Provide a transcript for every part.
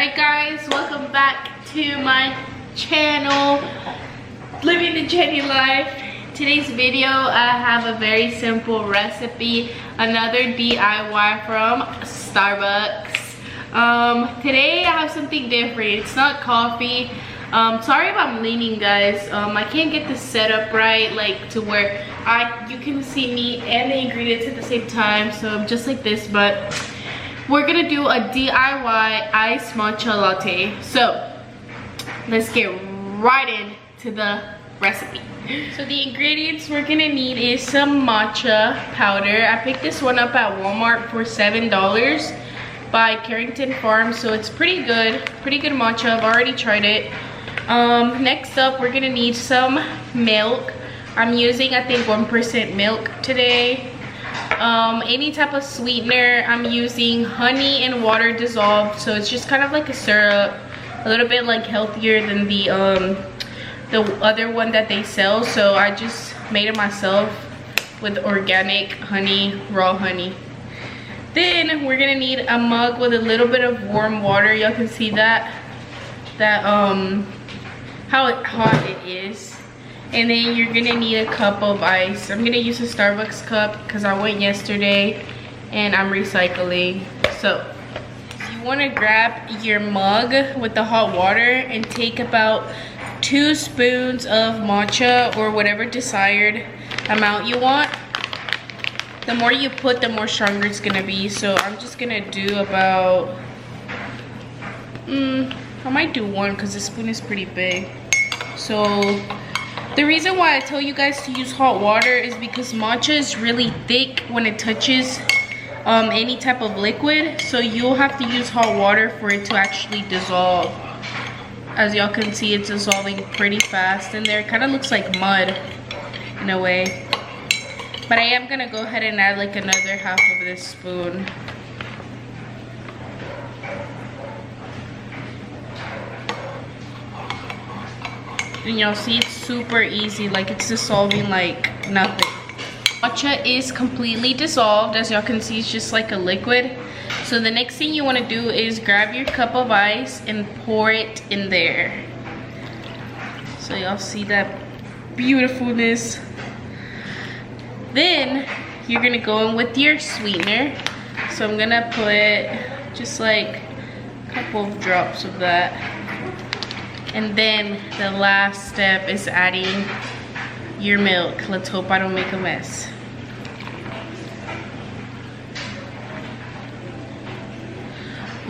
Alright guys, welcome back to my channel, Living the Jenny Life. Today's video, I have a very simple recipe, another DIY from Starbucks. Today I have something different. It's not coffee. Sorry if I'm leaning, guys. I can't get this set up right, like to where you can see me and the ingredients at the same time. So I'm just like this, but we're gonna do a DIY iced matcha latte. So let's get right into the recipe. So the ingredients we're gonna need is some matcha powder. I picked this one up at Walmart for $7 by Carrington Farms, so it's pretty good matcha. I've already tried it. Next up, we're gonna need some milk. I'm using, I think, 1% milk today. Any type of sweetener. I'm using honey and water dissolved, so it's just kind of like a syrup, a little bit like healthier than the other one that they sell. So I just made it myself with organic honey, raw honey. Then we're gonna need a mug with a little bit of warm water. Y'all can see how hot it is. And then you're gonna need a cup of ice. I'm gonna use a Starbucks cup because I went yesterday and I'm recycling. So you wanna grab your mug with the hot water and take about 2 spoons of matcha or whatever desired amount you want. The more you put, the more stronger it's gonna be. So I'm just gonna do about, I might do 1 because the spoon is pretty big. So the reason why I tell you guys to use hot water is because matcha is really thick when it touches any type of liquid. So you'll have to use hot water for it to actually dissolve. As y'all can see, it's dissolving pretty fast in there. It kind of looks like mud in a way. But I am gonna go ahead and add like another half of this spoon. And y'all see it's super easy, like it's dissolving like nothing. Matcha is completely dissolved. As y'all can see, it's just like a liquid. So the next thing you want to do is grab your cup of ice and pour it in there. So y'all see that beautifulness. Then you're gonna go in with your sweetener. So I'm gonna put just like a couple of drops of that. And then the last step is adding your milk. Let's hope I don't make a mess.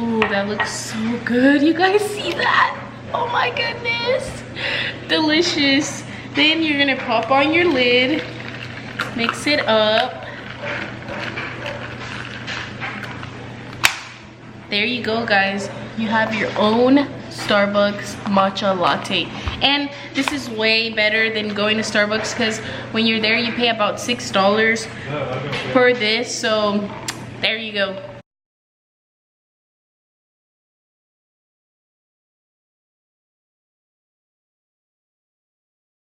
Ooh, that looks so good. You guys see that? Oh my goodness. Delicious. Then you're gonna pop on your lid, mix it up. There you go, guys. You have your own Starbucks matcha latte. And this is way better than going to Starbucks because when you're there you pay about $6 for this. So there you go.